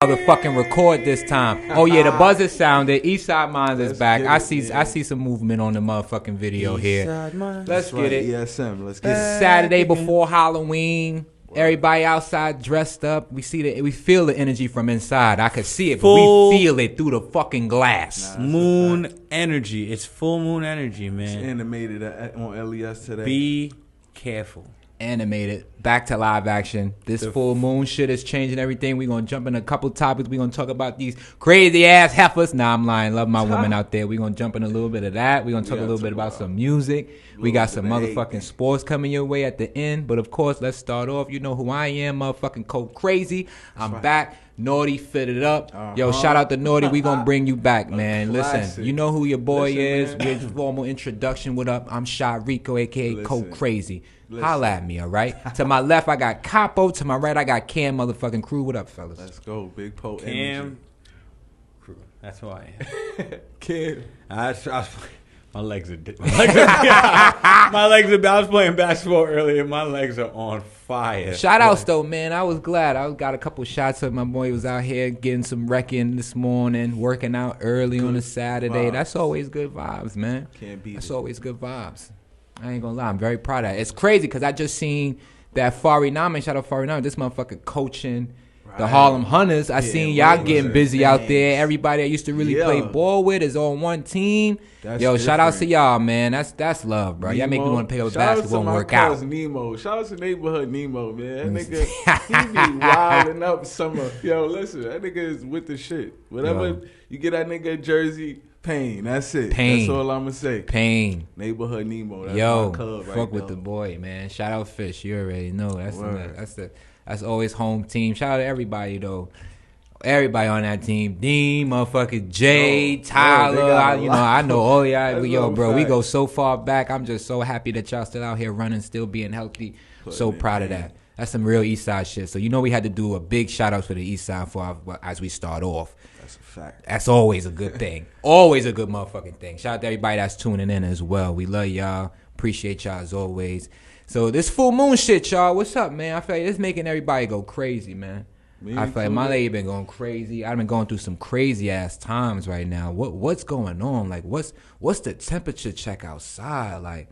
motherfucking record this time. Oh yeah, the buzzer sounded. EastSide Minds is back. I see some movement on the motherfucking video here. Let's get it. ESM. Let's get it. It's Saturday before Halloween. Everybody outside dressed up. We feel the energy from inside. I could see it, but we feel it through the fucking glass. Moon energy. It's full moon energy, man. It's animated on LES today. Be careful. Animated. Back to live action. This full moon shit is changing everything. We're going to jump in a couple topics. We're going to talk about these crazy ass heifers. Nah, I'm lying. Love my woman out there. We're going to jump in a little bit of that. We're going to talk a little bit about some music. We got some motherfucking sports coming your way at the end. But of course, let's start off. You know who I am, motherfucking Cold Crazy. I'm back. Naughty fitted up. Yo, shout out to Naughty. We gonna bring you back, man. Listen, you know who your boy is. We're formal introduction. What up? I'm Shy Rico, aka Cold Crazy. Holla at me, all right? To my left, I got Capo. To my right, I got Cam motherfucking Crew. What up, fellas? Let's go, Big Po. Cam Crew. That's who I am. Cam. My legs are my legs are. I was playing basketball earlier. My legs are on fire. Shout outs though, man. I was glad. I got a couple shots of my boy was out here getting some wrecking this morning, working out early on a Saturday. That's always good vibes, man. Can't beat That's it. always good vibes. I ain't gonna lie. I'm very proud of that. It's crazy because I just seen that Fari Naman. Shout out Fari Naman. This motherfucker coaching the Harlem Hunters. I seen y'all getting busy out there. Everybody I used to really play ball with is on one team. Yo, shout out to y'all, man. That's love, bro. Y'all make me want to pick up a basketball and work out. Nemo. Shout out to neighborhood Nemo, man. That nigga, he be wilding up summer. Yo, listen, that nigga is with the shit. Whatever you get that nigga a jersey, Pain. That's it. Pain. That's all I'ma say. Pain. Neighborhood Nemo. That's Yo, my club fuck right with now. the boy, man. Shout out Fish. You already know. That's always home team. Shout out to everybody though. Everybody on that team. Dean, motherfucking Jay, Tyler. I know all y'all. Yo, bro, we go so far back. I'm just so happy that y'all still out here running, still being healthy. So proud of that. That's some real Eastside shit. So we had to do a big shout out for the Eastside as we start off. That's a fact. That's always a good thing. Always a good motherfucking thing. Shout out to everybody that's tuning in as well. We love y'all. Appreciate y'all as always. So this full moon shit, y'all. What's up, man? I feel like it's making everybody go crazy, man. I feel like my lady been going crazy. I've been going through some crazy ass times right now. What's going on? Like what's the temperature check outside? Like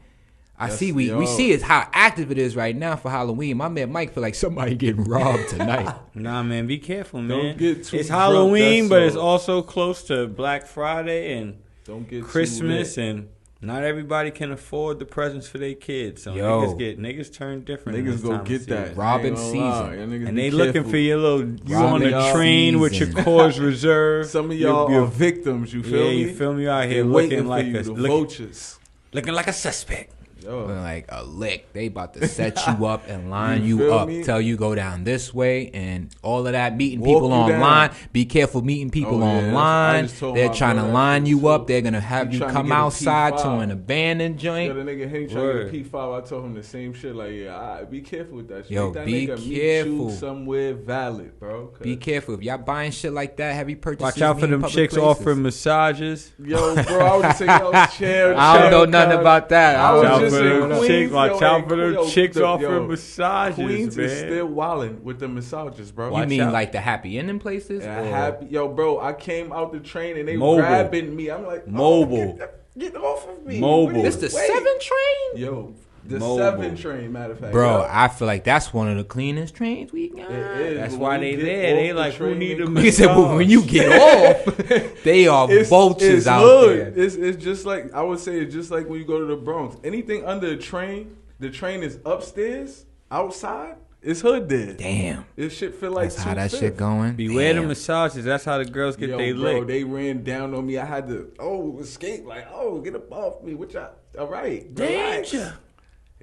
we see is how active it is right now for Halloween. My man Mike feel like somebody getting robbed tonight. Nah, man, be careful, man. Don't get too it's drunk, Halloween, but it's all. also close to Black Friday and Don't get Christmas, too lit. and not everybody can afford the presents for their kids. So Yo. niggas turn different. Niggas go get season. that. Robbing I ain't season. gonna lie. Y'all niggas And be they careful. looking for your little, you on Robbing the train with your season. cause reserve. Some of y'all You're- are victims, you feel yeah, me? you feel me? You out They here waiting looking for like you, a the vultures. looking like a suspect. Yo. Like a lick. They about to set you up and line you feel up. me? Tell you go down this way and all of that. Meeting Walk people you online. down. Be careful meeting people Oh, yeah, I online. just told They're my trying to brother line that you too. up. They're going to have He you trying to come get a outside to P5. an abandoned Yo, joint. the nigga Henry trying to get P5. I told him the same shit. Like, be careful with that shit. Yo, Make that be nigga meet careful. you somewhere valid, bro. Be careful. If y'all buying shit like that, heavy purchases. Watch out for mean them public chicks places. offering massages. Yo, bro, I was just saying, yo, chill. I don't know chill, nothing cuz. about that. I I was was Watch out just for in them Queens, chicks. Watch yo, out for them yo, chicks yo, offering massages, Queens man. is still wildin' with the massages, bro. You Watch mean out. like the happy ending places? Yeah, or- happy, yo, bro. I came out the train and they Mobile. grabbing me. I'm like, Mobile. get off of me. Mobile. What This is- the wait. 7 train? Yo, the Mobile. 7 train. Matter of fact, Bro, yo. I feel like that's one of the cleanest trains we got. It is, That's but why when they you get there. off They the like, who train need in a He said, well, when you get off, they are vultures it's out hood. there. It's just like, I would say, it's just like when you go to the Bronx. Anything under a train, the train is upstairs, outside. It's hood there. Damn. This shit feel like That's how that 2/5. shit going. Beware the Damn. massages. That's how the girls get Yo, they bro, lick. they ran down on me. I had to, escape. Like, get up off me. What y'all? All right. relax. Danger.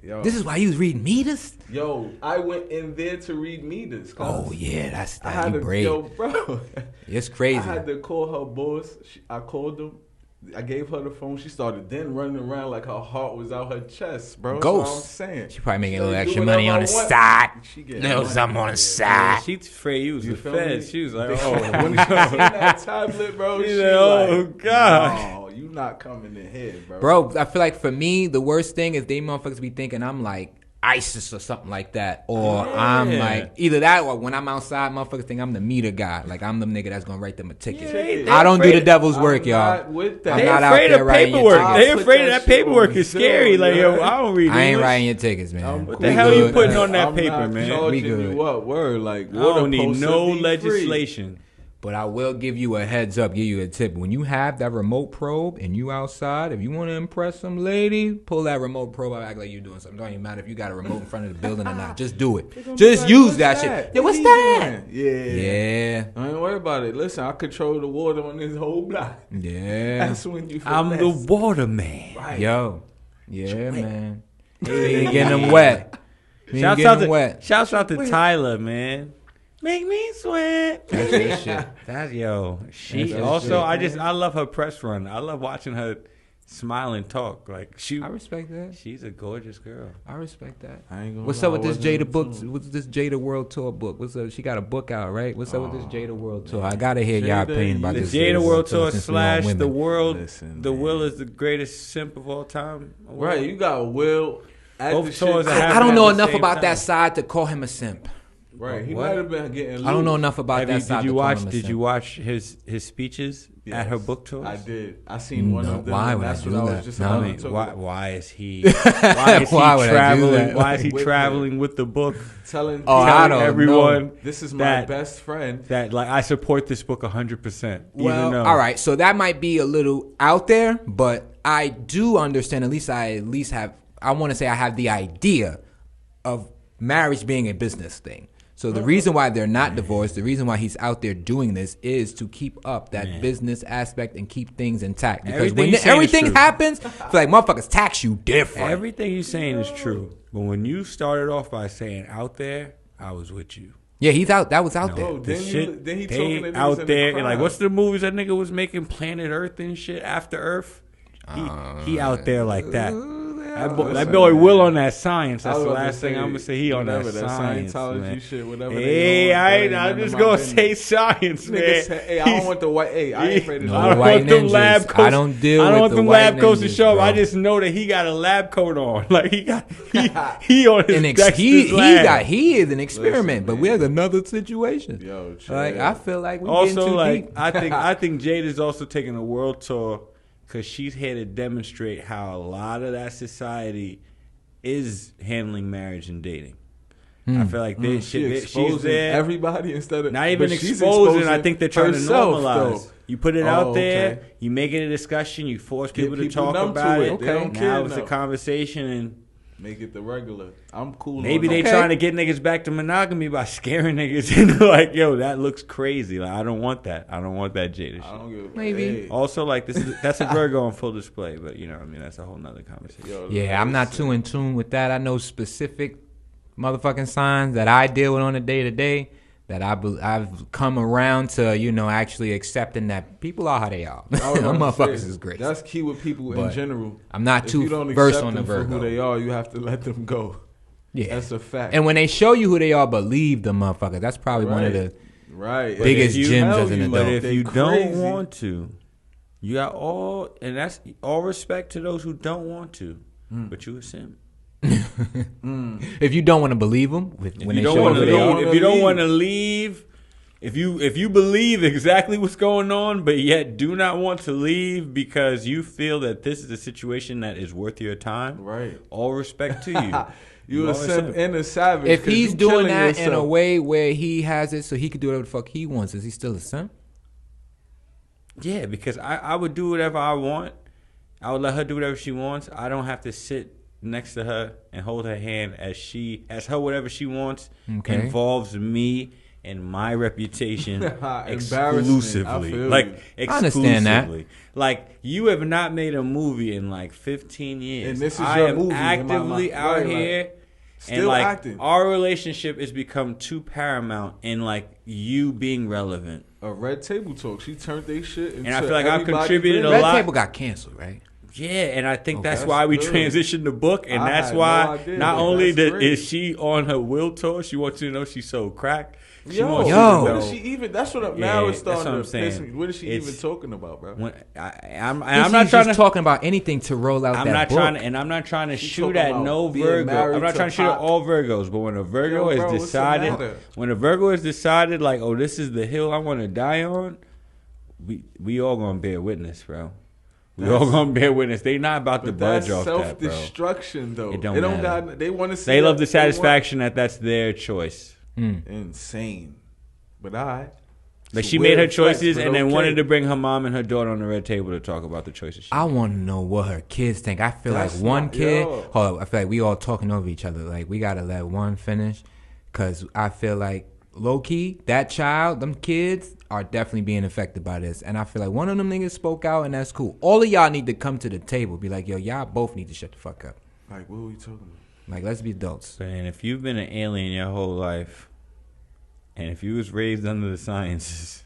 Yo, This is why you was reading meters? yo, I went in there to read meters. Oh, yeah, that's I that. had You to, brave. yo, bro. It's crazy. I had to call her boss. I called him. I gave her the phone. She started then running around like her heart was out her chest, bro. Ghost. That's what I'm saying. She probably making a She little do extra whatever money on I the want. side. She getting Little money. something on the Yeah, side. she's afraid you was You the feel feds. me? She was like, when oh. she seen that tablet, bro, She's she like, oh, like, God. no, you not coming in here, bro. Bro, I feel like for me, the worst thing is they motherfuckers be thinking I'm like ISIS or something like that, or I'm like either that or when I'm outside, motherfuckers think I'm the meter guy. Like I'm the nigga that's gonna write them a ticket. I don't do the devil's work, y'all. They afraid of paperwork. They afraid of that paperwork is scary. Like yo, I don't read. I ain't writing your tickets, man. What the hell are you putting on that paper, man? We good. What word? Like I don't need no legislation. But I will give you a heads up, give you a tip. When you have that remote probe and you outside, if you want to impress some lady, pull that remote probe out, act like you're doing something. Don't even matter if you got a remote in front of the building or not. Just do it. Just use that shit. Yeah, what's that? Yeah. I ain't worry about it. Listen, I control the water on this whole block. Yeah. That's when you I'm the water man. Right. Yo. Yeah, man. Ain't getting them wet. Shouts out to Tyler, man. Make me sweat. That's that shit. That's yo. She also, I love her press run. I love watching her smile and talk. Like I respect that. She's a gorgeous girl. I respect that. I ain't gonna What's up with this Jada book? What's this Jada World Tour book? What's up? She got a book out, right? What's up with this Jada World Tour? I gotta hear y'all opinion about this. The Jada World Tour / the world. Listen, the Will is the greatest simp of all time. Right, you got Will. Both tours I don't know enough about that side to call him a simp. Right, he might have been getting loose. I don't know enough about that side. Did you watch his speeches at her book tours? I did. I seen one of them. Why would that's I do what that? I was just No, about to talk about. Why is he traveling? Why is he traveling with the book? Telling everyone this is my best friend. That like I support this book 100%. Well, all right, so that might be a little out there, but I do understand. I want to say I have the idea of marriage being a business thing. So the reason why they're not divorced, the reason why he's out there doing this is to keep up that business aspect and keep things intact. Because when everything happens, it's like motherfuckers tax you different. Everything you're saying is true. But when you started off by saying out there, I was with you. Yeah, he's out. That was out there. Then he talking to out there. And like, what's the movies that nigga was making? Planet Earth and shit. After Earth. He out there like that. That boy Will on that science. That's the last thing I'm gonna say. He on that science, man. Shit, whatever. Hey, I'm just gonna say science, man. Hey, I don't want the white. Hey, I ain't afraid of I don't want them lab coats. I don't deal with the white ninjas. I don't want them lab coats to show up. I just know that he got a lab coat on. Like he on his he is an experiment, but we're another situation. Yo, like I feel like we also too like deep. I think Jade is also taking a world tour. Because she's here to demonstrate how a lot of that society is handling marriage and dating. I feel like she's there. Everybody instead of not even exposing. I think they're trying to normalize. You put it out there. Okay. You make it a discussion. You force people to talk about it. Now it's a conversation and. Make it the regular. I'm cool. Maybe they trying to get niggas back to monogamy by scaring niggas into like, yo, that looks crazy. Like I don't want that. I don't want that Jada shit. I don't give a Maybe. Hey. Also, like that's a Virgo on full display, but you know what I mean, that's a whole nother conversation. Yeah, I'm not too in tune with that. I know specific motherfucking signs that I deal with on a day to day that I've come around to, actually accepting that people are how they are. Them motherfuckers is great. That's key with people in general. I'm not too versed on the Virgo. For who they are, you have to let them go. Yeah, that's a fact. And when they show you who they are, believe the motherfuckers. That's probably one of the biggest gems as an adult. But if you don't want to, you got and that's all respect to those who don't want to, but you a simp. If you don't want to believe them, when they show if you don't want to leave, if you believe exactly what's going on, but yet do not want to leave because you feel that this is a situation that is worth your time, right? All respect to you. You a simp and a savage. If he's doing that in a way where he has it so he could do whatever the fuck he wants, is he still a simp? Yeah, because I would do whatever I want. I would let her do whatever she wants. I don't have to sit next to her and hold her hand as her whatever she wants involves me and my reputation exclusively. Exclusively. I understand that. Like you have not made a movie in like 15 years. And this is I your am movie actively out here. Still and acting. Our relationship has become too paramount in like you being relevant. A Red Table Talk. She turned their shit into and I feel like I've contributed a Red lot. Red Table got canceled, right? Yeah, and I think that's that's why we good. transitioned the book, and I that's had no why idea, not but only that's great. is she on her will tour, she wants you to know she sold crack. She Yo, wants you to what know. is she even? That's what Yeah, now it's that's starting what to I'm piss saying. me. What is she It's- even talking about, bro? When, I'm She's not trying just to. talking about anything to roll out I'm that not book. trying to, and I'm not trying to She shoot talking at about no being Virgo. married I'm not to trying to shoot at Pac. all Virgos, but when a Virgo Yo, has bro, what's the decided, matter? when a Virgo has decided, like, oh, this is the hill I want to die on, we all gonna bear witness, bro. We all gonna bear witness. They not about to But budge that's off that, bro. self-destruction, though. It don't matter. Got. They want to see. They love the that- they want- satisfaction that's their choice. Insane. But Like she made her choices and then wanted to bring her mom and her daughter on the red table to talk about the choices. I want to know what her kids think. I feel That's like one not- kid. yo. Hold up, I feel like we all talking over each other. Like we gotta let one finish, cause I feel like low key that child, them kids are definitely being affected by this, and I feel like one of them niggas spoke out, and that's cool. All of y'all need to come to the table, be like, yo, y'all both need to shut the fuck up. Like, what are we talking about? Like, let's be adults. And if you've been an alien your whole life, and if you was raised under the sciences,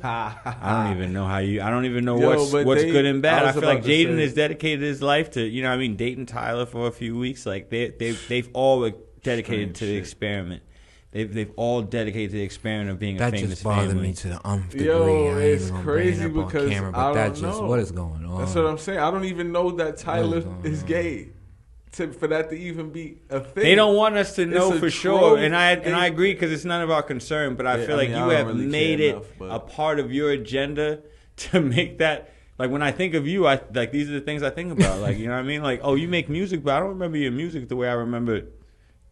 I don't even know how you. I don't even know what's good and bad. I feel like Jaden has dedicated his life to, you know what I mean, dating Tyler for a few weeks. Like they've all dedicated to the experiment. They've all dedicated to the experiment of being a That famous just bothered family. me to the nth degree. Yo, I ain't it's even gonna bring it crazy up on because camera, but I that don't just know. what is going on? That's what I'm saying. I don't even know that Tyler going is on? gay. For that to even be a thing. They don't want us to It's know a for sure, trope. and I agree because it's none of our concern. But I Yeah, feel I like mean, you I don't have really made care it enough, but- a part of your agenda to make that. Like when I think of you, I like these are the things I think about. Like you know what I mean? Like oh, you make music, but I don't remember your music the way I remember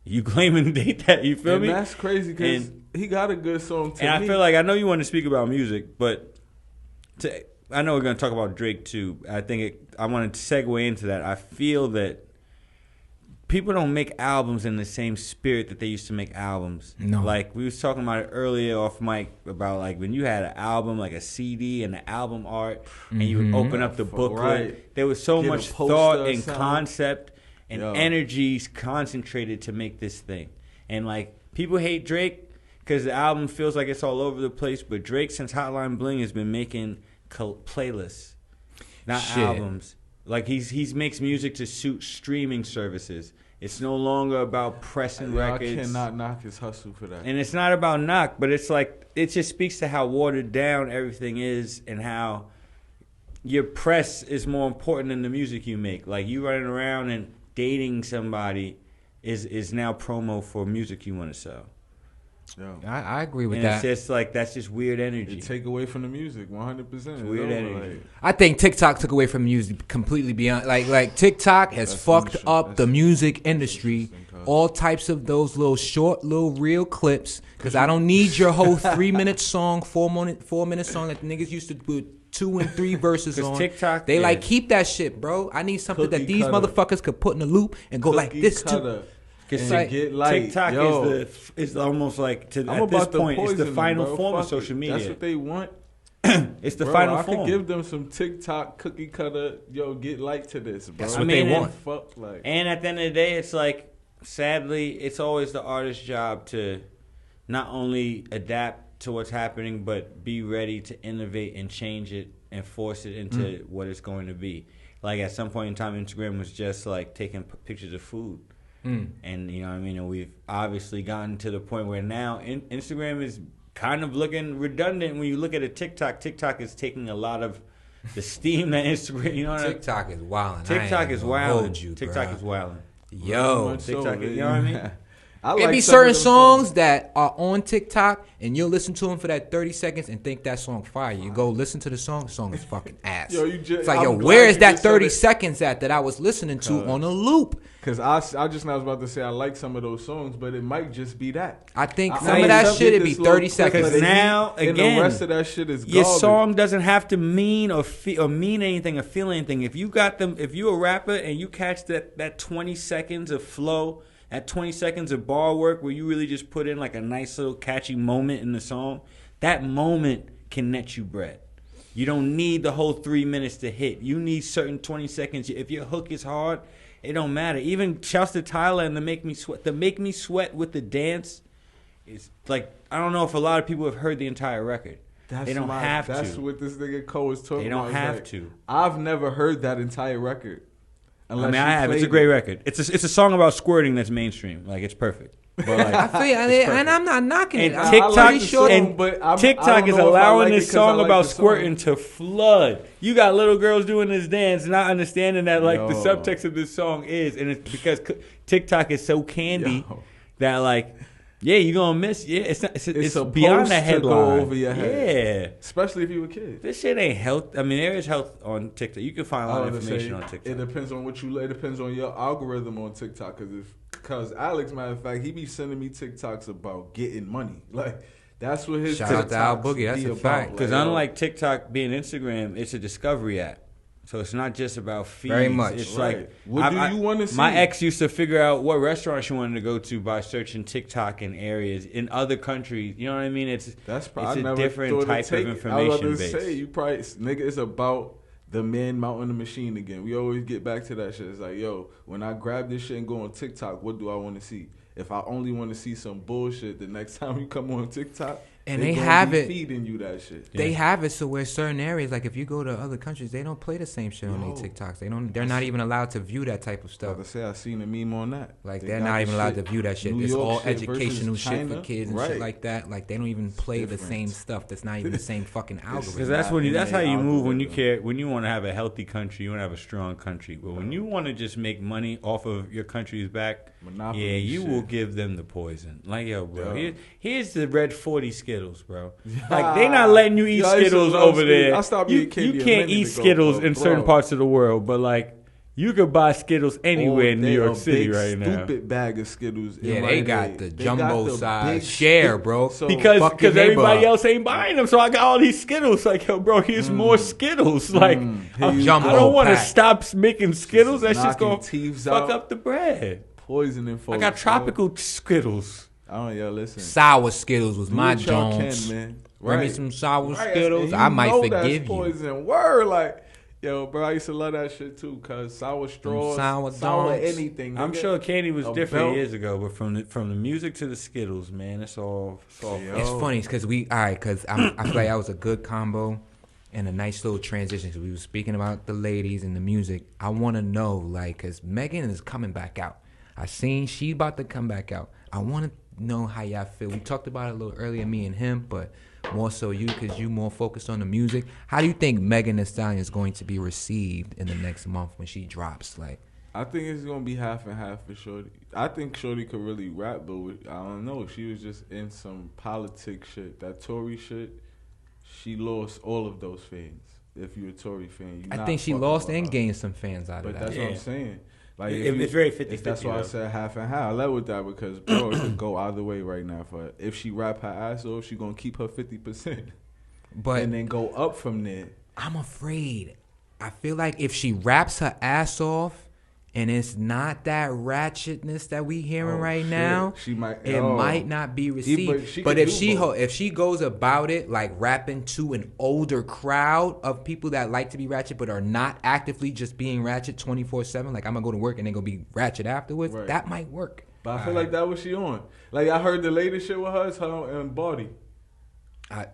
you claiming to date that. You feel and me? that's crazy because he got a good song to And me. I feel like I know you want to speak about music, but I know we're going to talk about Drake too. I want to segue into that. I feel that people don't make albums in the same spirit that they used to make albums. No. Like we was talking about it earlier off mic about like when you had an album like a CD and the album art and you would open up the booklet. Right. There was so Get a much poster thought or and something. concept and Yo. energies concentrated to make this thing. And like people hate Drake because the album feels like it's all over the place. But Drake, since Hotline Bling, has been making playlists, not Shit. albums. Like he's makes music to suit streaming services. It's no longer about pressing records. I cannot knock his hustle for that. And it's not about knock, but it's like it just speaks to how watered down everything is and how your press is more important than the music you make. Like you running around and dating somebody is now promo for music you want to sell. Yo. I agree with And that. it's just like that's just weird energy. It take away from the music 100%. It's weird over, energy. like- I think TikTok took away from music completely beyond. Like TikTok has That's fucked interesting. up the That's- music industry. interesting, cuz. All types of those little short, little real clips. Because I don't need your whole 3-minute song, 4-minute song that the niggas used to put 2 and 3 verses 'Cause on. TikTok, they yeah. like keep that shit, bro. I need something Cookie that these cutter. motherfuckers could put in a loop and go like Cookie this too. cutter. Because And get light. TikTok Yo. is almost like I'm at this about to point it's poison the final them, bro. form of Fuck social it. media. That's what they want. It's the Bro, final I form. could give them some TikTok cookie cutter. Yo, get light to this, bro. That's what they want. Fuck like. And at the end of the day, it's like, sadly, it's always the artist's job to not only adapt to what's happening, but be ready to innovate and change it and force it into what it's going to be. Like at some point in time, Instagram was just like taking pictures of food. And you know what I mean? And we've obviously gotten to the point where now Instagram is kind of looking redundant when you look at a TikTok. TikTok is taking a lot of the steam that Instagram, you know what I mean? TikTok is wilding. TikTok is wilding. TikTok is wilding. Yo. TikTok is, you know what I mean? I It like be some certain of them songs that are on TikTok, and you'll listen to them for that 30 seconds and think that song fire. You go listen to the song is fucking ass. Yo, it's like, I'm yo, glad where is you that just said 30 it. seconds at that I was listening to on a loop? Because I just now was about to say I like some of those songs, but it might just be that. I think I some of might that just shit, get it'd be this little 30 clip seconds. of Because the now, heat, and again, the rest of that shit is Your garbage. song doesn't have to mean or mean anything or feel anything. If you got them, if you're a rapper and you catch that 20 seconds of flow, that 20 seconds of bar work where you really just put in like a nice little catchy moment in the song, that moment can net you bread. You don't need the whole 3 minutes to hit. You need certain 20 seconds. If your hook is hard, it don't matter. Even shouts to Tyler and the Make Me Sweat with the dance is like, I don't know if a lot of people have heard the entire record. They don't have to. That's what this nigga Cole is talking about. They don't have like, to. I've never heard that entire record. I mean, I have. It's a great record. It's a song about squirting that's mainstream. Like, it's perfect. But like, I feel, and I'm not knocking it. And TikTok, like TikTok is allowing this song about squirting to flood. You got little girls doing this dance, not understanding that like the subtext of this song is, and it's because TikTok is so candy that like. Yeah, you're gonna miss. Yeah, it's beyond the headline. Go over your head. Yeah, especially if you were a kid. This shit ain't health. I mean, there is health on TikTok. You can find a lot of information on TikTok. It depends on what you. It depends on your algorithm on TikTok. Because Alex, matter of fact, he be sending me TikToks about getting money. Like that's what his shout out to Al Boogie. That's a fact. Because unlike TikTok being Instagram, it's a discovery app. So it's not just about feeds. Very much. It's like, what do you want to see? My ex used to figure out what restaurant she wanted to go to by searching TikTok in areas in other countries. You know what I mean? It's a different type of information I was base. Say, you probably, nigga, it's about the man mounting the machine again. We always get back to that shit. It's like, yo, when I grab this shit and go on TikTok, what do I want to see? If I only want to see some bullshit, the next time you come on TikTok, and they have it feeding you that shit. They have it so where certain areas, like if you go to other countries, they don't play the same shit on their TikToks. They're not even allowed to view that type of stuff. I seen a meme on that. Like they're not even allowed to view that shit. It's all educational shit for kids and shit like that. Like they don't even play the same stuff. That's not even the same fucking algorithm. Because that's how you move when you want to have a healthy country. You want to have a strong country. But when you want to just make money off of your country's back, Monopoly you will give them the poison. Like yo, bro, here's the red 40 Skittles, bro. Like they not letting you eat Skittles over there. You can't eat Skittles in certain parts of the world, but like you could buy Skittles anywhere in New York City right now. Stupid bag of Skittles. Yeah, they got the jumbo size share, bro. Because everybody else ain't buying them, so I got all these Skittles. Like yo, bro, here's more Skittles. Like I don't want to stop making Skittles. That shit's gonna fuck up the bread. Poisoning folks. I got tropical Skittles. Listen. Sour Skittles was my Jones. Man. Bring me some sour Skittles. I might forgive you. Poison. Word, like, yo, bro, I used to love that shit too, cause sour straws, sour anything. I'm sure candy was different years ago, but from the music to the Skittles, man, it's all. It's funny because I feel like that was a good combo and a nice little transition. Because we were speaking about the ladies and the music. I want to know, like, because Megan is coming back out. I seen she about to come back out. I want to know how y'all feel. We talked about it a little earlier, me and him, but more so you, because you more focused on the music. How do you think Megan Thee Stallion is going to be received in the next month when she drops? Like, I think it's gonna be half and half for Shorty. I think Shorty could really rap, but I don't know. She was just in some politics shit, that Tory shit. She lost all of those fans. If you're a Tory fan, I think she lost and gained some fans out of that. But that's what I'm saying. Like it's very 50-50. That's why I said half and half. I love with that because bro, it could go either way right now. For her. If she rap her ass off, she gonna keep her 50%, and then go up from there. I'm afraid. I feel like if she raps her ass off, and it's not that ratchetness that we hearing right now, it might not be received. But if she goes about it like rapping to an older crowd of people that like to be ratchet but are not actively just being ratchet 24/7, like I'm gonna go to work and then gonna be ratchet afterwards, that might work. But I feel like that was she on. Like I heard the latest shit with her, it's her and Body. I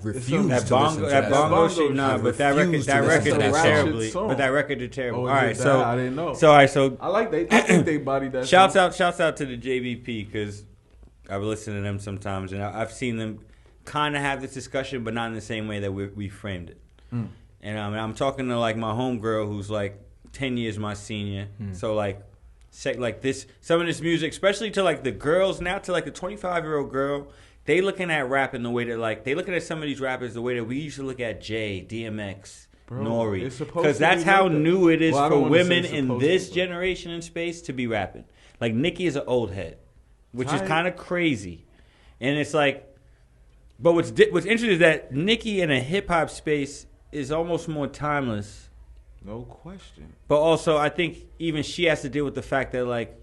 refuse to that bongo, listen to that bongo shit. Nah, but that record did terribly. But that record did terrible. All right, so I didn't know. So all right, so I like they. I think they bodied that. Shouts out to the JVP because I've listened to them sometimes and I've seen them kind of have this discussion, but not in the same way that we framed it. And I'm talking to like my homegirl who's like 10 years my senior. So like this, some of this music, especially to like the girls now, to like the 25-year-old girl. They looking at rap in the way that like they looking at some of these rappers the way that we used to look at Jay, DMX, Nori, because that's how new it is for women in this generation and space to be rapping. Like Nicki is an old head, which is kind of crazy, and it's like, but what's interesting is that Nicki in a hip hop space is almost more timeless. No question. But also, I think even she has to deal with the fact that like.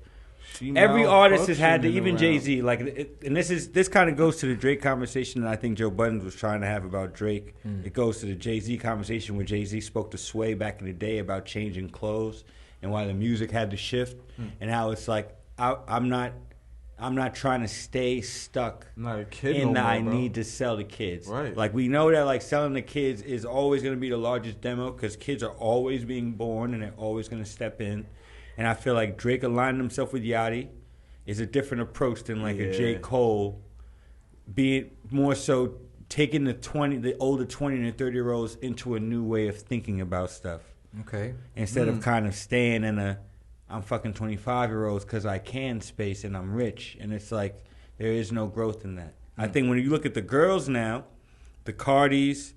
Every artist has had to, even Jay-Z, like, and this kind of goes to the Drake conversation that I think Joe Budden was trying to have about Drake. It goes to the Jay-Z conversation where Jay-Z spoke to Sway back in the day about changing clothes and why the music had to shift and how it's like, I'm not I'm not trying to stay stuck Not a kid in no that more, I bro. need to sell the kids. Right. Like, we know that, like, selling the kids is always going to be the largest demo because kids are always being born and they're always going to step in. And I feel like Drake aligning himself with Yachty is a different approach than, like, a J. Cole being more so taking the older 20 and 30-year-olds into a new way of thinking about stuff. Okay. Instead of kind of staying in I'm fucking 25-year-olds because I can space and I'm rich. And it's like, there is no growth in that. I think when you look at the girls now, the Cardis,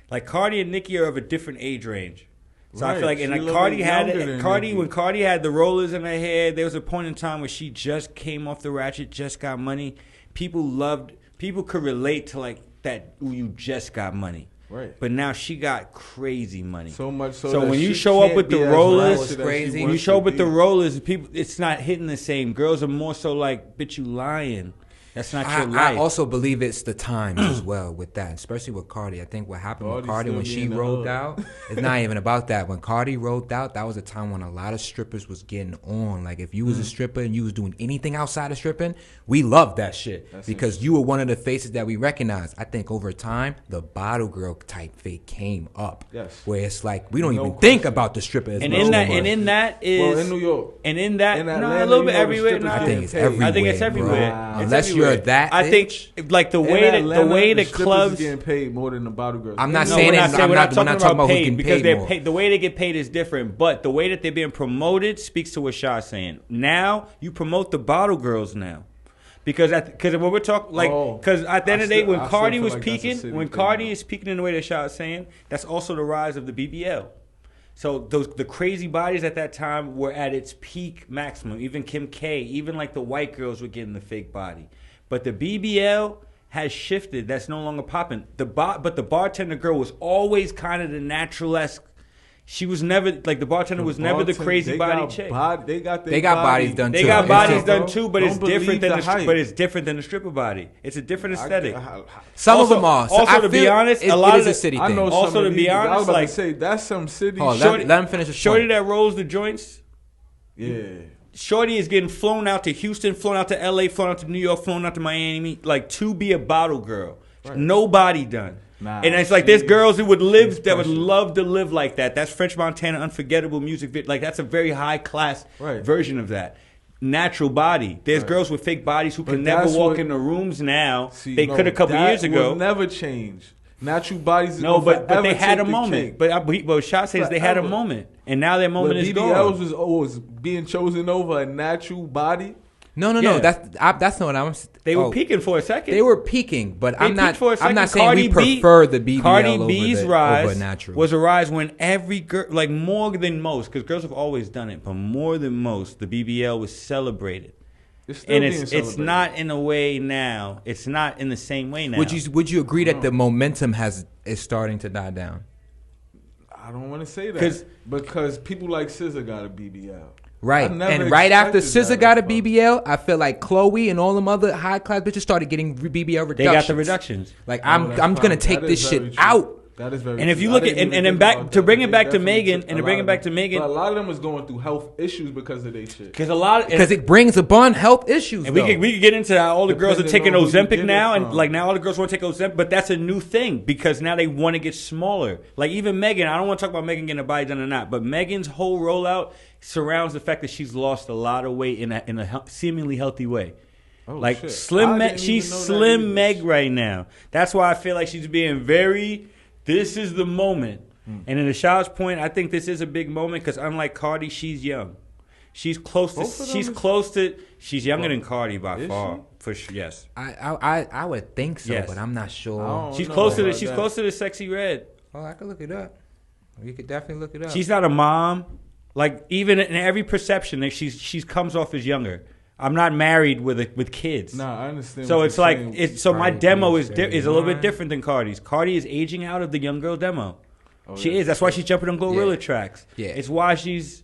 like Cardi and Nicki are of a different age range. So I feel like, and like when Cardi had the rollers in her hair, there was a point in time where she just came off the ratchet, just got money. People could relate to like that, ooh, you just got money. Right. But now she got crazy money. So much so. So that when you she show up can't with the be as rollers, ratchet as crazy. she when you wants show to up with the be. rollers, people, it's not hitting the same. Girls are more so like, bitch, you lying. That's not your life. I also believe it's the times as well with that, especially with Cardi. I think what happened with Cardi Cardi when still she be in the rolled hood. out, it's not even about that. When Cardi rolled out, that was a time when a lot of strippers was getting on. Like if you was a stripper and you was doing anything outside of stripping, we loved that shit because you were one of the faces that we recognized. I think over time, the bottle girl type fake came up. Yes. Where it's like we don't No even think question. about the stripper as and much in that, anymore. and in that is, Well, in New York. and in that, In no, Atlanta, a little you bit know the everywhere. strippers Nah, I think it's paid. everywhere. I think it's everywhere. Bro. It's Unless everywhere. you're that I think like the In way Atlanta, the strippers is clubs. getting paid more than the bottle girls. I'm not No, saying we're it- not saying I'm we're not- not we're talking not talking about about who's paid getting because paid they're more. paid. The way they get paid is different, but the way that they're being promoted speaks to what Shaw's saying. Now you promote the bottle girls now. Because when we're talking because at the end of the day, when Cardi was peaking, when Cardi is peaking in the way that Shaw is saying, that's also the rise of the BBL. So the crazy bodies at that time were at its peak maximum. Even Kim K, even like the white girls were getting the fake body. But the BBL has shifted. That's no longer popping. But the bartender girl was always kind of the natural-esque. She was never like the bartender was never the crazy body chick. They got bodies done too. They got It's bodies just- done too, but it's Don't different believe than the hype. but it's different than the stripper body. It's a different aesthetic. Some Also- of them are. So also, I to be feel honest, it, a lot it of is a the- city I thing. know. Also, some to of be these- I was honest, about like- to say that's some city. Hold on, Shorty- let him finish his Shorty point. that rolls the joints. Yeah. Shorty is getting flown out to Houston, flown out to LA, flown out to New York, flown out to Miami, like to be a bottle girl. Right. Nobody done. Nah, And it's like there's girls who would she's that would pressure. love to live like that. That's French Montana unforgettable music video. Like that's a very high class Right. version of that. Natural body. There's Right. girls with fake bodies who But can never that's walk what- in the rooms now. See, They no, could a couple that years ago. will never change. Natural bodies. No, but they forever had a take the moment. cake. But Shot says they had a Forever. moment, and now their moment When is BBLs gone. was always being chosen over a natural body. No. Yeah. That's not what I'm. They were peaking for a second. They were peaking, but They I'm not. peaked for a I'm second. not saying Cardi we B- prefer the BBL Cardi over B's the rise over natural. was a rise when every girl, like more than most, because girls have always done it, but more than most, the BBL was celebrated. It's still And being it's celebrated. not in a way now. It's not in the same way now. Would you agree that the momentum is starting to die down? I don't want to say that 'Cause- because people like SZA got a BBL. Right, I never and right after expected SZA that got a from- BBL, I feel like Chloe and all them other high class bitches started getting BBL they reductions. got the reductions. Like Oh, I'm that's gonna fine. take That this is very shit true. out. That is very And if true. you I look didn't at- even and think back- about to that, bring but it they back to definitely Megan, took and a to bring lot it back of to them. Megan- But a lot of them was going through health issues because of their shit. Because a lot, Because it brings upon health issues. and though. we could get into how all the girls are Depending taking on who you Ozempic get it now, and from. like now all the girls want to take Ozempic, but that's a new thing because now they want to get smaller. Like even Megan, I don't want to talk about Megan getting a body done or not, but Megan's whole rollout surrounds the fact that she's lost a lot of weight in a seemingly healthy way. Oh, Like shit. Slim I Meg, didn't she's even know that Slim either. Meg right now. That's why I feel like she's being very. This is the moment. And in the Shaw's point, I think this is a big moment because unlike Cardi, she's young. She's close to. Both of them She's is- close to. She's younger than Cardi by Is far, she? for sure. Yes, I would think so, Yes. but I'm not I sure. don't she's know close to the. about She's that. close to the sexy red. Oh, I could look it up. You could definitely look it up. She's not a mom. Like even in every perception, that she's comes off as younger. I'm not married with kids. Nah, I understand. So what it's you're like saying. so my Cardi demo B is is a little bit 31. different than Cardi's. Cardi is aging out of the young girl demo. Oh, She yeah. is. That's why she's jumping on Glorilla Yeah. tracks. Yeah. It's why she's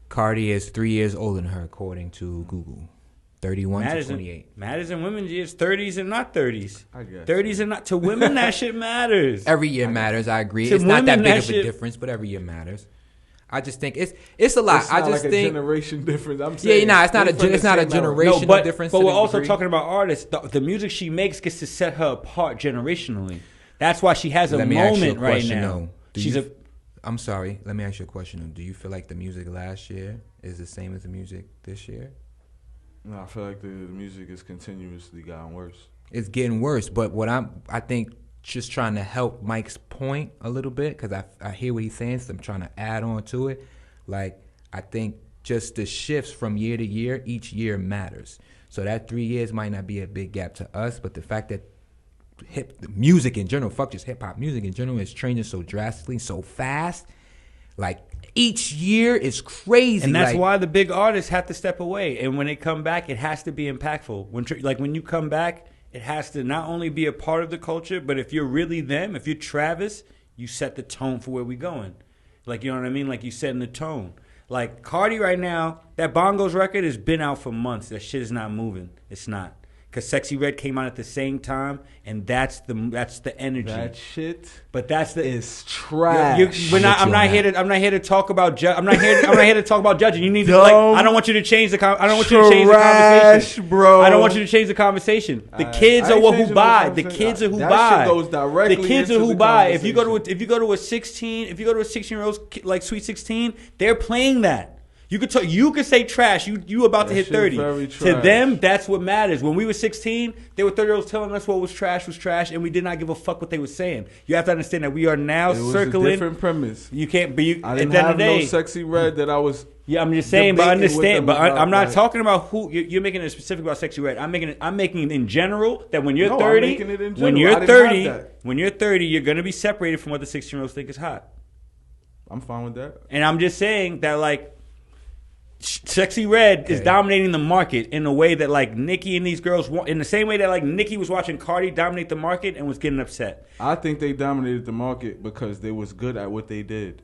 Cardi is 3 years older than her, according to Google. 31 to 28. matters in women's years, 30s and not 30s. I guess. 30s and not to women that shit matters. Every year matters. I agree. To It's not that women, big that of a shit- difference, but every year matters. I just think it's a lot. It's not I just like think a generation difference. I'm saying, it's not a generational no, difference. But we're also talking about artists. The music she makes gets to set her apart generationally. That's why she has a moment right now. I'm sorry. Let me ask you a question. Do you feel like the music last year is the same as the music this year? No, I feel like the music has continuously gotten worse. It's getting worse. But I think just trying to help Mike's point a little bit, because I hear what he's saying, so I'm trying to add on to it. Like, I think just the shifts from year to year, each year matters. So that 3 years might not be a big gap to us, but the fact that music in general, fuck just hip hop, music in general is changing so drastically, so fast. Like, each year is crazy. And that's why the big artists have to step away. And when they come back, it has to be impactful. When you come back, it has to not only be a part of the culture, but if you're really them, if you're Travis, you set the tone for where we're going. Like, you know what I mean? Like, you setting the tone. Like, Cardi right now, that Bongos record has been out for months. That shit is not moving. It's not. Because Sexy Red came out at the same time, and that's the energy. That shit, but that's the is trash. I'm not here to talk about. I'm not here to talk about judging. You need to I don't want you to change the. I don't want you to change the conversation, bro. I don't want you to change the conversation. The kids are who buy. The kids are who buy. Shit goes directly. The kids are who buy. If you go to a 16-year-old like Sweet 16, they're playing that. You could say trash. You about to hit 30. To them, that's what matters. When we were 16, they were 30-year-olds telling us what was trash, and we did not give a fuck what they were saying. You have to understand that we are now circling. A different premise. You can't be. I didn't have no Sexy Red that I was. Yeah, I'm just saying, but understand. But I'm not talking about who you're making it specific about Sexy Red. I'm making it in general that when you're 30, when you're 30, you're gonna be separated from what the 16-year-olds think is hot. I'm fine with that. And I'm just saying that, like, Sexy Red is dominating the market in a way that, like, Nicki and these girls in the same way that, like, Nicki was watching Cardi dominate the market and was getting upset. I think they dominated the market because they was good at what they did.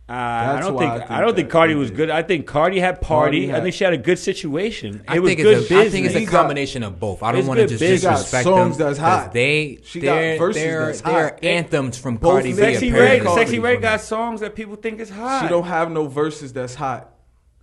I don't think Cardi was good. I think Cardi had party. I think she had a good situation. It was good business. I think it's a combination of both. I don't want to just disrespect them. Songs that's hot. She got verses that's hot. They're anthems from Cardi B. Sexy Red got songs that people think is hot. She don't have no verses that's hot.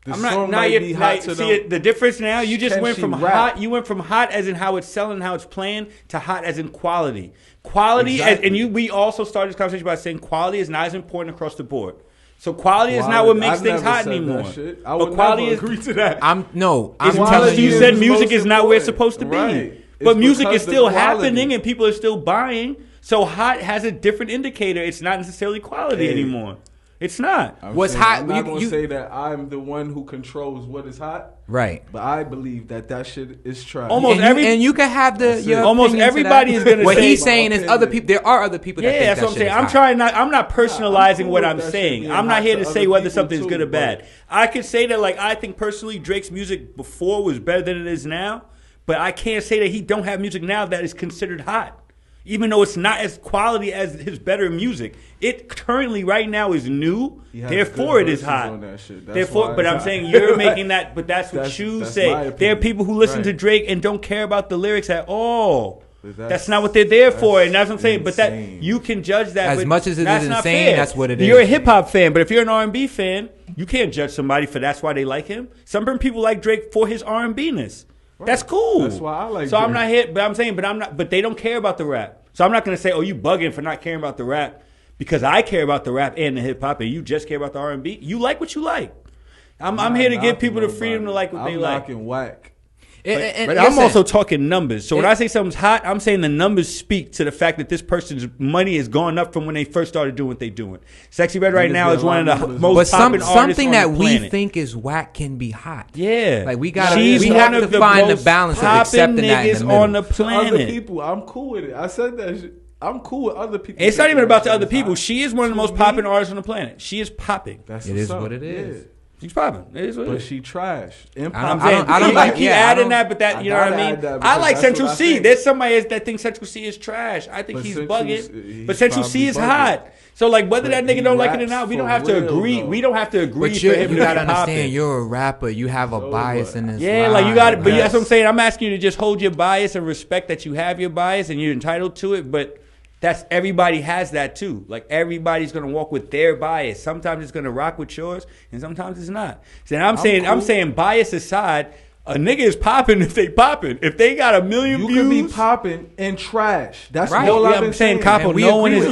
The difference now, you just went from hot. You went from hot as in how it's selling, how it's playing, to hot as in quality. We also started this conversation by saying quality is not as important across the board. So quality is not what makes things hot anymore. I would never agree to that. I'm telling you said music is not where it's supposed to be, but music is still happening and people are still buying. So hot has a different indicator. It's not necessarily quality anymore. It's not. What's hot? I'm not going to say that I'm the one who controls what is hot. Right. But I believe that shit is trash. And you can have almost everybody is going to say. What he's saying is other people. There are other people that think that's what I'm saying. I'm not personalizing what I'm saying. I'm not here to say whether something's good or bad. I could say that, like, I think personally Drake's music before was better than it is now. But I can't say that he don't have music now that is considered hot. Even though it's not as quality as his better music, it currently right now is new. Therefore, it is hot. But I'm saying you're making that. But that's what you say. There are people who listen to Drake and don't care about the lyrics at all. That's not what they're there for, and that's what I'm saying. But that you can judge that as much as it is insane. That's what it is. You're a hip hop fan, but if you're an R&B fan, you can't judge somebody for that's why they like him. Some people like Drake for his R&B-ness. Right. That's cool. That's why I like. So Drake. I'm not here, but I'm saying, but they don't care about the rap. So I'm not going to say, oh, you bugging for not caring about the rap, because I care about the rap and the hip hop, and you just care about the R&B. You like what you like. I'm here to give people the freedom to like what they like. I'm knocking whack. But I'm also talking numbers. So when I say something's hot, I'm saying the numbers speak to the fact that this person's money has gone up from when they first started doing what they're doing. Sexy Red right now is one of the most popping artists something on that the planet. we think is whack can be hot. Yeah, like we have to find the balance of accepting that in the middle. On the planet. Other people, I'm cool with it. I said that shit. I'm cool with other people. It's not even about the other people. She is one of the most popping artists on the planet. She is popping. It is what it is. She's popping. It is what it is. But she trash. I don't like adding that, but that, you know what I mean? I like Central C. There's somebody that thinks Central C is trash. I think he's bugging. But Central C is hot. So, like, whether that nigga don't like it or not, we don't have to agree. We don't have to agree for him to be popping. Understand, you're a rapper. You have a bias in this. Yeah, like you got it. But that's what I'm saying. I'm asking you to just hold your bias and respect that you have your bias and you're entitled to it. But That's everybody has that too. Like everybody's gonna walk with their bias. Sometimes it's gonna rock with yours, and sometimes it's not. So I'm saying bias aside, a nigga is popping if they popping. If they got 1 million views, you can be popping and trash. That's right. all I've been I'm saying. saying. No one has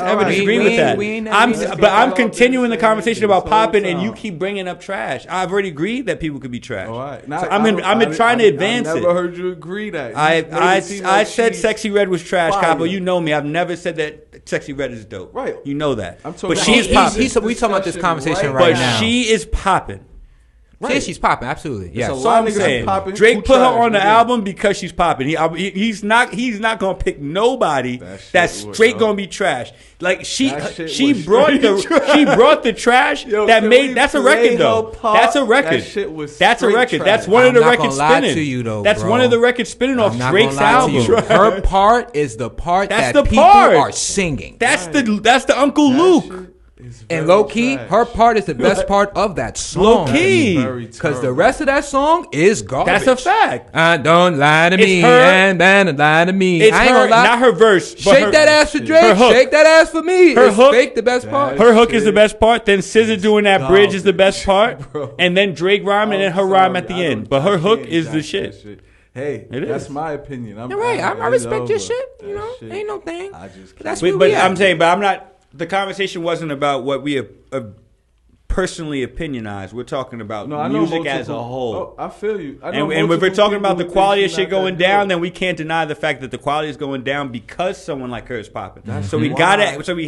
ever disagreed with that. I'm continuing the conversation about popping, and you keep bringing up trash. I've already agreed that people could be trash. All right. So I'm trying to advance it. I never heard you agree that. I said Sexy Red was trash, Capo. You know me. I've never said that Sexy Red is dope. Right. You know that. But she's popping. We talking about this conversation right now. But she is popping. Right. Yeah, she's popping. Absolutely. Yeah. So I'm saying Drake put her on the album because she's popping. He's not gonna pick nobody that's straight gonna be trash. Like she brought the trash that made. That's a record though. That's a record. That's a record. That's one of the records spinning. To you, though, that's bro. one of the records spinning off Drake's album. Her part is the part that people are singing. That's the Uncle Luke. And low key, her part is the best part of that song. Low key, because the rest of that song is garbage. That's a fact. Don't lie to me, and lie to me. It's her, not her verse. Shake that ass for Drake. Shake that ass for me. Her hook, Fake the best part. Her hook is the best part. Then SZA doing that bridge is the best part. And then Drake rhyme and then her rhyme at the end. But her hook is the shit. Hey, that's my opinion. You're right. I respect your shit. You know, ain't no thing. But I'm saying, but I'm not. The conversation wasn't about what we have personally opinionized. We're talking about music as a whole. I feel you. And if we're talking about the quality of shit going down, then we can't deny the fact that the quality is going down because someone like her is popping. So we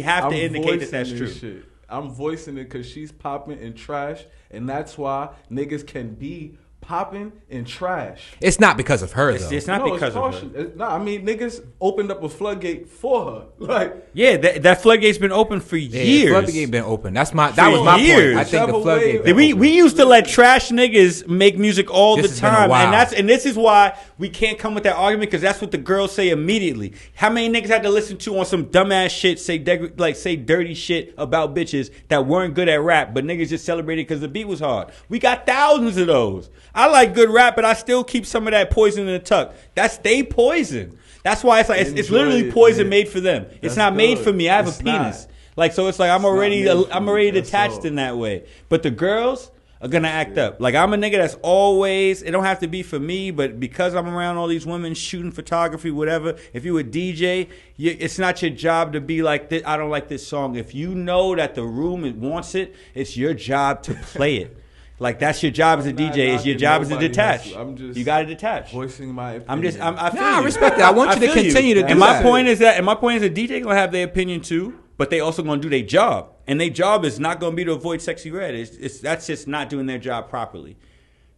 have to indicate that that's true. Shit. I'm voicing it because she's popping and trash, and that's why niggas can be popping and trash. It's not because of her, though. It's not because of her. I mean, niggas opened up a floodgate for her. Like, yeah, that floodgate's been open for years. The floodgate been open. That was my point. I think the floodgate. We used to let trash niggas make music all the time, and this is why we can't come with that argument because that's what the girls say immediately. How many niggas had to listen to on some dumbass shit say dirty shit about bitches that weren't good at rap, but niggas just celebrated because the beat was hard. We got thousands of those. I like good rap, but I still keep some of that poison in the tuck. That's they poison. That's why it's like it's literally poison made for them. It's not made for me. I have a penis. Like so, it's like I'm already detached in that way. But the girls are gonna act up. Like I'm a nigga that's always. It don't have to be for me, but because I'm around all these women shooting photography, whatever. If you a DJ, it's not your job to be like this. I don't like this song. If you know that the room wants it, it's your job to play it. Like that's your job as a DJ. Is your job is to detach. You got to detach. Voicing my opinion. I respect that. I want you to continue to do that. And my point is that a DJ gonna have their opinion too, but they also gonna do their job. And their job is not gonna be to avoid Sexy Red. That's just not doing their job properly.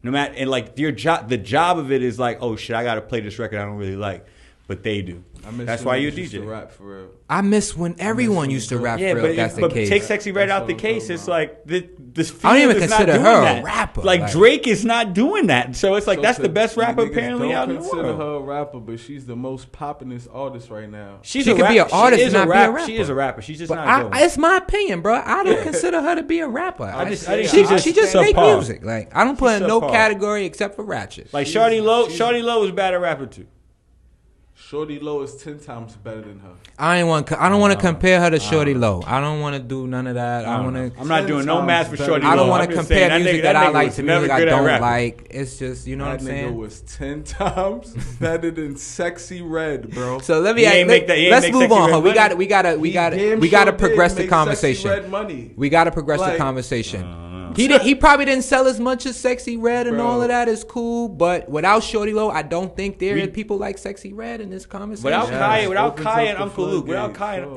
No matter and like your job, the job of it is like, oh shit, I gotta play this record I don't really like, but they do. That's why you're a DJ. Rap for real. I miss when everyone used to rap for real. That's the case. Take Sexy Red out the case. It's like this. I don't even consider her a rapper. Like Drake is not doing that. So it's like that's the best rapper apparently out in the world. Don't consider her a rapper, but she's the most poppinest artist right now. She can be an artist and not be a rapper. She is a rapper. She's just not. It's my opinion, bro. I don't consider her to be a rapper. I think she just make music. Like I don't put in no category except for ratchet. Like Shawty Low is bad at rapper too. Shorty Low is 10 times better than her. I don't want to compare her to Shorty Low. I don't want to do none of that. I'm not doing no math for Shorty Low. I don't want to compare music that I like to music I don't like. It's just what I'm saying. That nigga was 10 times better than Sexy Red, bro. So let's move on. We got to progress the conversation. We got to progress the conversation. He probably didn't sell as much as Sexy Red and all of that is cool, but without Shorty Low, I don't think there are people like Sexy Red in this conversation. Without Kai and Uncle Luke,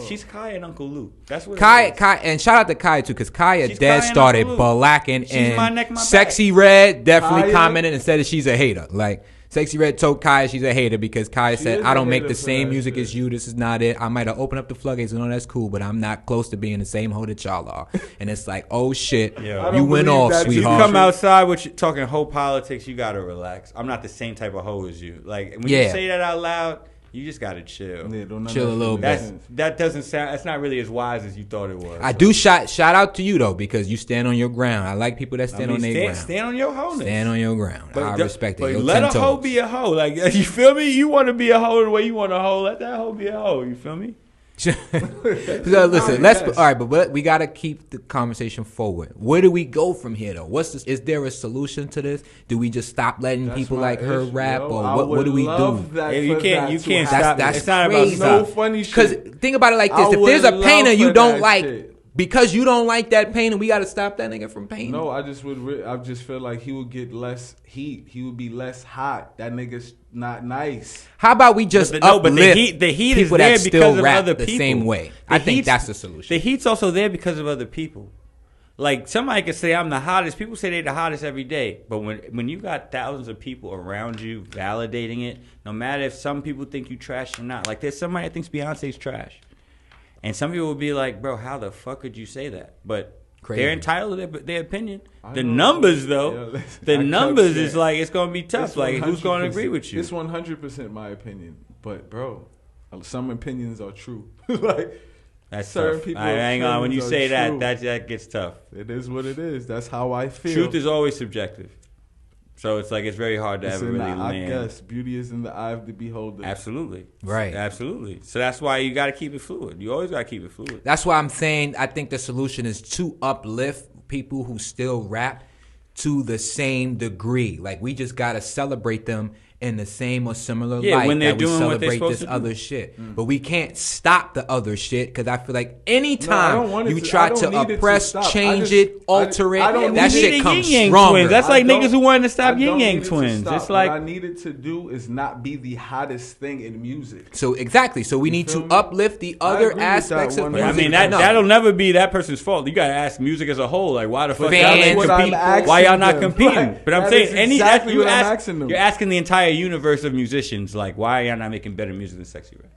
she's Kai and Uncle Luke. That's what Kai and shout out to Kai too, because Kai started blacking and Sexy Red definitely commented and said that she's a hater. Like Sexy Red told Kai she's a hater because Kai said, I don't make the same music as you. This is not it. I might have opened up the floodgates and that's cool, but I'm not close to being the same hoe that y'all are. And it's like, oh shit, you went off, sweetheart. You come outside with talking hoe politics, you got to relax. I'm not the same type of hoe as you. Like when you say that out loud, you just gotta chill. Chill a little bit. That doesn't sound. That's not really as wise as you thought it was. I do shout out to you though because you stand on your ground. I like people that stand on their ground. Stand on your wholeness. Stand on your ground. I respect it. But let a hoe be a hoe. Like you feel me? You want to be a hoe the way you want a hoe. Let that hoe be a hoe. You feel me? So listen, but we gotta keep the conversation forward. Where do we go from here, though? Is there a solution to this? Do we just stop letting people like her rap, or what do we do? You can't stop. That's it's not crazy. about No funny shit. Because think about it like this: if there's a painter you don't like, because you don't like that painter, we gotta stop that nigga from painting. No, I just feel like he would get less heat. He would be less hot. That nigga's not nice. How about we just uplift the heat people is there that because still of rap other the people. same way? I think that's the solution. The heat's also there because of other people. Like, somebody could say I'm the hottest. People say they're the hottest every day. But when you got thousands of people around you validating it, no matter if some people think you trash or not. Like, there's somebody that thinks Beyonce's trash. And some people will be like, bro, how the fuck could you say that? But they're entitled to their opinion. The numbers, though, the numbers is like, it's going to be tough. Like, who's going to agree with you? It's 100% my opinion. But, bro, some opinions are true. Like, that's certain tough. people. Hang on. When you say true. that gets tough. It is what it is. That's how I feel. Truth is always subjective. So it's like, it's very hard to ever really land. I guess beauty is in the eye of the beholder. Absolutely. Right. Absolutely. So that's why you got to keep it fluid. You always got to keep it fluid. That's why I'm saying I think the solution is to uplift people who still rap to the same degree. Like, we just got to celebrate them in the same or similar light when they're that we doing what they're celebrate supposed this to do. other shit. But we can't stop the other shit, because I feel like anytime you try to oppress, change it, alter it, that shit comes stronger. Twins. That's like niggas who wanted to stop Yin Yang Twins. It's like, what I needed to do is not be the hottest thing in music. So exactly. So we need to uplift the other aspects of music. I mean, that'll never be that person's fault. You gotta ask music as a whole. Like, why the fuck y'all ain't competing? Why y'all not competing? Right. But I'm saying you're asking the entire universe of musicians, like, why are y'all not making better music than Sexy Red?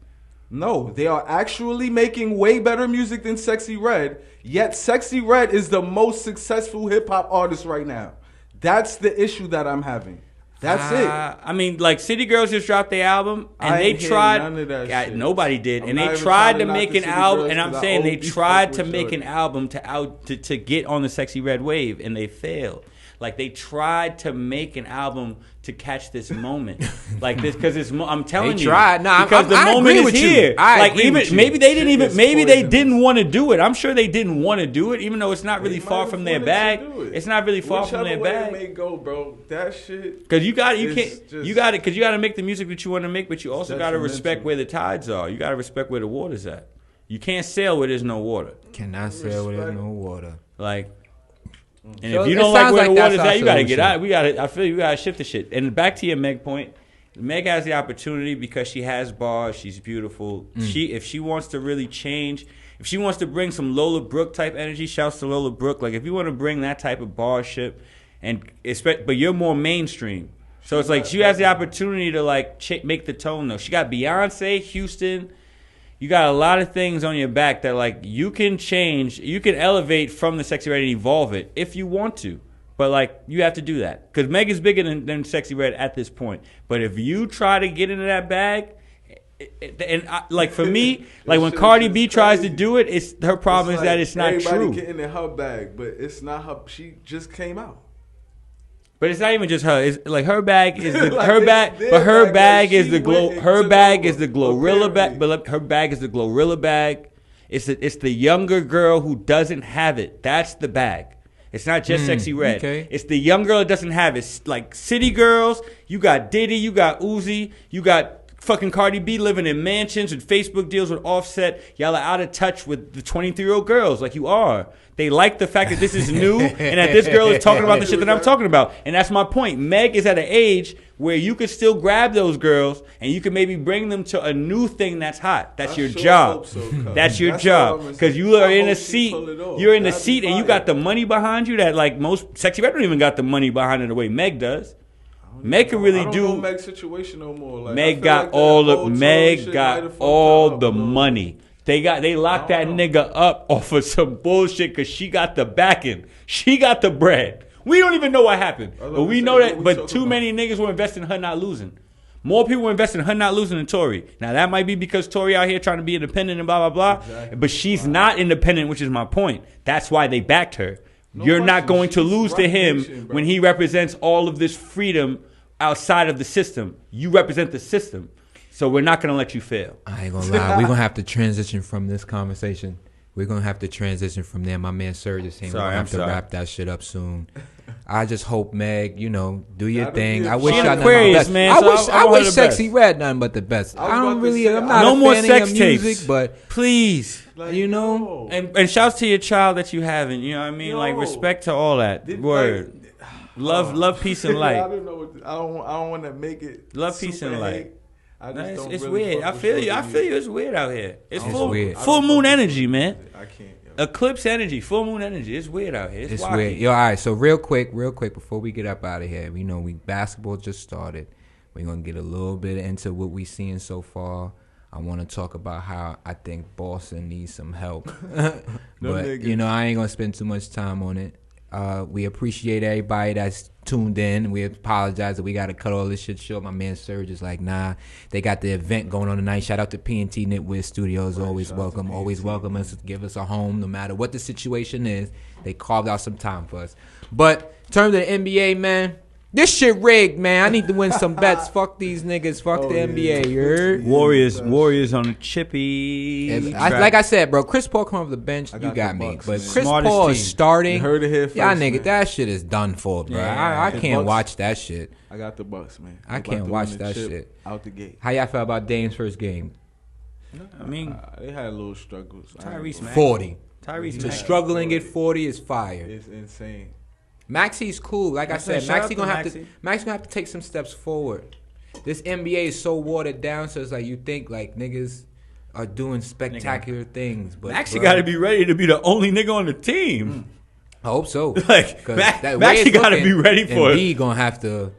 No, they are actually making way better music than Sexy Red. Yet Sexy Red is the most successful hip hop artist right now. That's the issue that I'm having. That's it. I mean, like, City Girls just dropped their album, and they tried. None of that shit. Nobody did, and they tried to make an album. And I'm saying they tried to make an album to get on the Sexy Red wave, and they failed. Like, they tried to make an album to catch this moment, like this, because it's. I'm telling you, tried. Nah, because the moment is here. Like, even maybe they didn't want to do it. I'm sure they didn't want to do it, even though it's not really far from their bag. It's not really far from their bag. Whichever way it may go, bro. That shit. Because you got to make the music that you want to make, but you also got to respect where the tides are. You got to respect where the water's at. You can't sail where there's no water. Cannot sail where there's no water. Like. And So if you don't like where the water's at, you gotta solution. get out. I feel you gotta shift the shit. And back to your Meg point, Meg has the opportunity because she has bars. She's beautiful. If she wants to really change, if she wants to bring some Lola Brooke type energy, shouts to Lola Brooke. Like, if you want to bring that type of barship, but you're more mainstream, so it's like she has the opportunity to like make the tone though. She got Beyonce, Houston. You got a lot of things on your back that, like, you can change, you can elevate from the Sexy Red and evolve it if you want to. But, like, you have to do that. Because Meg is bigger than Sexy Red at this point. But if you try to get into that bag, like, for me, like, when Cardi B tries to do it, her problem is that it's not true. Everybody getting in her bag, but it's not her. She just came out. But it's not even just her. It's like her bag is the Like, her bag, but her bag is the glow. Her bag is the Glorilla bag, apparently. but her bag is the Glorilla bag. It's the younger girl who doesn't have it. That's the bag. It's not just Sexy Red. Okay. It's the young girl that doesn't have it. It's like City Girls. You got Diddy. You got Uzi. You got fucking Cardi B living in mansions with Facebook deals with Offset. Y'all are out of touch with the 23-year-old girls like you are. They like the fact that this is new and that this girl is talking about the shit that I'm talking about. And that's my point. Meg is at an age where you could still grab those girls and you can maybe bring them to a new thing that's hot. That's your job. That's your job. Because you are in a seat. You're in the seat and you got the money behind you that, like, most Sexy Red don't even got the money behind it the way Meg does. Meg can really do. Meg's situation no more. Like, Meg got all the money. They locked that nigga up off of some bullshit because she got the backing. She got the bread. We don't even know what happened. But we know that. But too many niggas were investing in her not losing. More people were investing in her not losing than Tory. Now, that might be because Tory out here trying to be independent and blah, blah, blah. Exactly. But she's not independent, which is my point. That's why they backed her. You're not going to lose to him when he represents all of this freedom outside of the system. You represent the system. So we're not gonna let you fail. I ain't gonna lie. We're gonna have to transition from this conversation. We're gonna have to transition from there. My man Serge is saying we're gonna have to wrap that shit up soon. I just hope Meg, do your thing. I wish y'all nothing but the best. Man, I wish Sexy Red nothing but the best. I'm not no more sex tapes, music, but please, and shouts to your child that you haven't. You know what I mean? Like respect to all that. Word, love, peace and light. I don't know. I don't want to make it. Love, peace and light. It's really weird. I feel you. It's weird out here. It's weird. Full moon energy, man. I can't. Eclipse energy, full moon energy. It's weird out here. It's weird. Yo, all right. So real quick, before we get up out of here, basketball just started. We're gonna get a little bit into what we seeing so far. I want to talk about how I think Boston needs some help, but I ain't gonna spend too much time on it. We appreciate everybody that's tuned in. We apologize that we got to cut all this shit short. My man Serge is like, nah, they got the event going on tonight. Shout out to P&T Knitwear Studios. Always welcome us to give us a home no matter what the situation is. They carved out some time for us. But in terms of the NBA, man, this shit rigged, man. I need to win some bets. Fuck these niggas. Fuck the NBA. You heard? Warriors on the chippy. Like I said, bro, Chris Paul come off the bench. You got me. But Chris Paul is starting. You heard it here first, nigga, that shit is done for, bro. I can't watch that shit. I got the Bucks, man. I can't watch that shit. Out the gate. How y'all feel about Dame's first game? I mean, they had little struggles. Tyrese 40. Tyrese to struggling at 40 is fire. It's insane. Maxi's cool. Like I said, Maxi gonna have to take some steps forward. This NBA is so watered down, so it's like you think like niggas are doing spectacular things, but Maxi got to be ready to be the only nigga on the team. I hope so. Like Maxi got to be ready for it. B gonna have to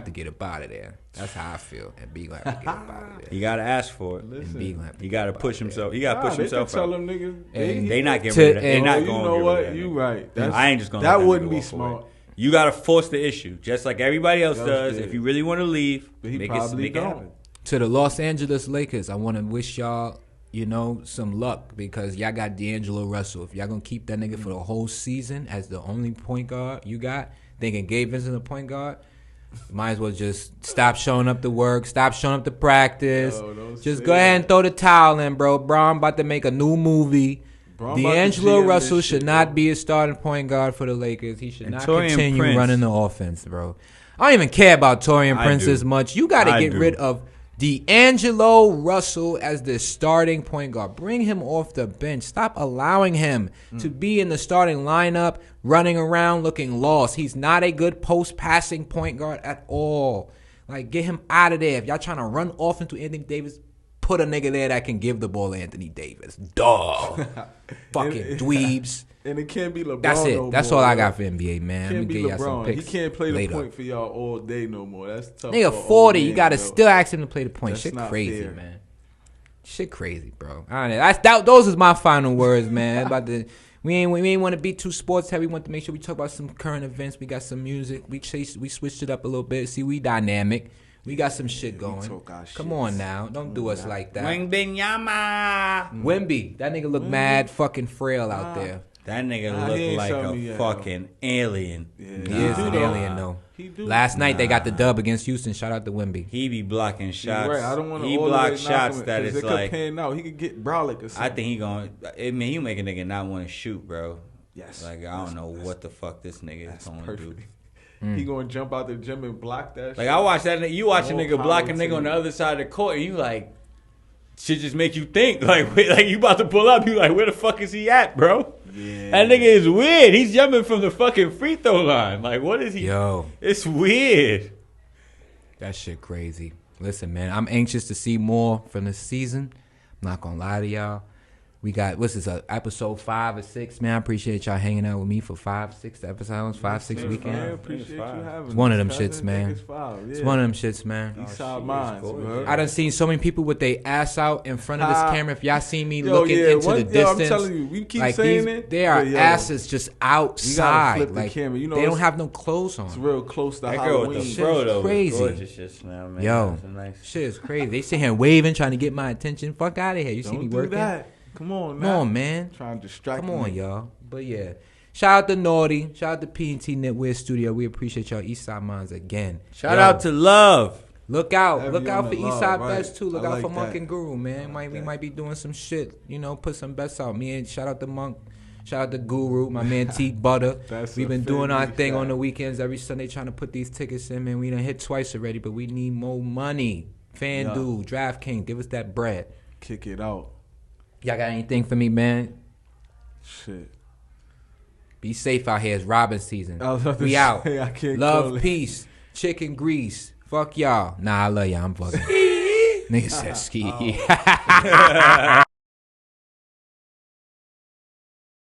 get up out of there. That's how I feel. And B gonna have to get up out of there. You gotta ask for it. Listen, and B gonna have to. He gotta push himself. He gotta push himself. Tell them niggas. They not getting rid of that. They not going. You know what? You right. I ain't just gonna. That wouldn't be smart. You gotta force the issue, just like everybody else does. If you really want to leave, make it happen. To the Los Angeles Lakers, I want to wish y'all, some luck because y'all got D'Angelo Russell. If y'all gonna keep that nigga for the whole season as the only point guard you got, thinking Gabe Vincent a point guard. Might as well just stop showing up to work, stop showing up to practice. Just go ahead and throw the towel in, bro. Bron about to make a new movie. D'Angelo Russell should not be a starting point guard for the Lakers. He should not continue running the offense, bro. I don't even care about Taurean Prince as much. You got to get rid of D'Angelo Russell as the starting point guard. Bring him off the bench. Stop allowing him to be in the starting lineup, running around looking lost. He's not a good post-passing point guard at all. Like, get him out of there. If y'all trying to run off into Anthony Davis, put a nigga there that can give the ball to Anthony Davis. Duh. Fucking dweebs. And it can't be LeBron. That's it. No That's more, all I bro. got for NBA, man. Can't be LeBron. He can't play the later. point for y'all all day no more. That's tough. Nigga, 40. You gotta still ask him to play the point. That's Shit crazy, fair. man. Shit crazy, bro. All right, those is my final words, man. We ain't want to be too sports heavy. We want to make sure we talk about some current events. We got some music. We switched it up a little bit. See, we dynamic. We got some shit going. Come on now. Don't do us like that. Wemby. That nigga look mad fucking frail out there. That nigga look like a fucking alien. Yeah. He is an alien, though. Last night they got the dub against Houston. Shout out to Wemby. He be blocking shots. Right. I don't want to. He block shots that it's like. Out. He could get Brolic or something. I think he going. He make a nigga not want to shoot, bro. Yes. Like I don't know what the fuck this nigga is going to do. He gonna jump out the gym and block that shit. Like I watch that. You watch a nigga block a nigga on the other side of the court, and you like, shit just make you think. Like you about to pull up, you like, where the fuck is he at, bro? Yeah. That nigga is weird. He's jumping from the fucking free throw line. Like, what is he? Yo. It's weird. That shit crazy. Listen, man, I'm anxious to see more from this season. I'm not gonna lie to y'all. We got, what's this, episode 5 or 6, man? I appreciate y'all hanging out with me for 5, 6 episodes, 5, 6 weekends. I appreciate you having It's one of them me. shits, man. It's one of them shits, man. EastSide Minds, bro. I done seen so many people with their ass out in front of this camera. If y'all see me looking into the distance, I'm telling you, we keep like saying it. They are asses just outside. Flip the like camera. You know, they don't have no clothes on. It's real close to that Halloween. girl with the fro, though, crazy. Gorgeous just now, man. Yo, nice. shit is crazy. They sit here waving, trying to get my attention. Fuck out of here. You see me working? That. Come on, man. Trying to distract me. Come on, y'all. But yeah. Shout out to Naughty. Shout out to P&T Knitwear Studio. We appreciate y'all EastSide Minds again. Shout out to Love. Look out Heavy for on the law, Eastside right. Bets too. Look I out like for Monk that. and Guru, man. We might be doing some shit. You know, put some bets out. Me and shout out to Monk. Shout out to Guru, my man T Butter. That's We've a been doing our family thing on shot. the weekends every Sunday trying to put these tickets in, man. We done hit twice already, but we need more money. FanDuel, DraftKings, give us that bread. Kick it out. Y'all got anything for me, man? Shit. Be safe out here. It's Robin season. I was about to We out. say, I can't call Love, it. peace, chicken grease. Fuck y'all. Nah, I love y'all. I'm fucking. Nigga said ski.